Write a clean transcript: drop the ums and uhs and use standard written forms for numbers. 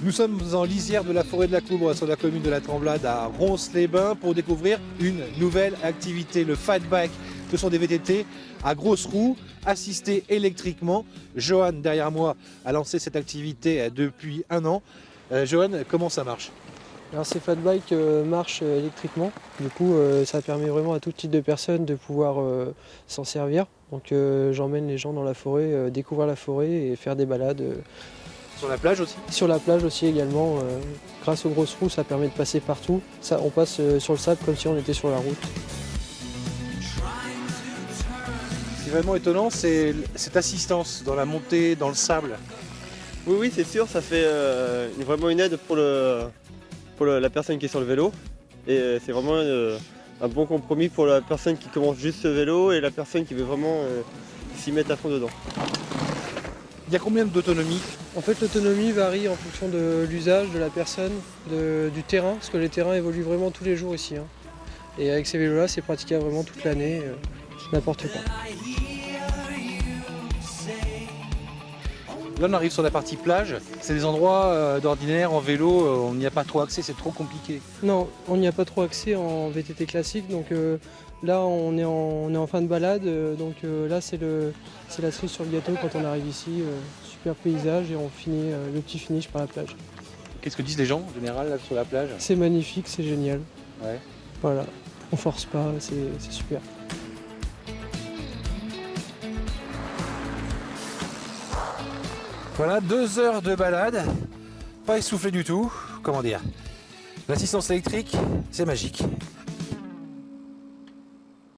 Nous sommes en lisière de la forêt de la Coubre sur la commune de la Tremblade à Ronces-les-Bains pour découvrir une nouvelle activité, le fat bike. Ce sont des VTT à grosses roues assistés électriquement. Johan, derrière moi, a lancé cette activité depuis 1 an. Johan, comment ça marche? Alors ces fat bikes marchent électriquement, du coup ça permet vraiment à tout type de personnes de pouvoir s'en servir. Donc j'emmène les gens dans la forêt, découvrir la forêt et faire des balades. Sur la plage aussi? Sur la plage aussi également, grâce aux grosses roues ça permet de passer partout. Ça, on passe sur le sable comme si on était sur la route. Ce qui est vraiment étonnant, c'est cette assistance dans la montée, dans le sable. Oui, c'est sûr, ça fait vraiment une aide pour la personne qui est sur le vélo. Et c'est vraiment un bon compromis pour la personne qui commence juste ce vélo et la personne qui veut vraiment s'y mettre à fond dedans. Il y a combien d'autonomie? En fait l'autonomie varie en fonction de l'usage de la personne, du terrain, parce que les terrains évoluent vraiment tous les jours ici. Et avec ces vélos là c'est praticable vraiment toute l'année, n'importe quoi. Là on arrive sur la partie plage, c'est des endroits d'ordinaire en vélo, on n'y a pas trop accès, c'est trop compliqué. Non, on n'y a pas trop accès en VTT classique, donc là on est en fin de balade, donc là c'est la cerise sur le gâteau quand on arrive ici, super paysage et on finit le petit finish par la plage. Qu'est-ce que disent les gens en général là, sur la plage? C'est magnifique, c'est génial. Ouais. Voilà, on force pas, c'est super. Voilà, 2 heures de balade, pas essoufflé du tout, comment dire. L'assistance électrique, c'est magique.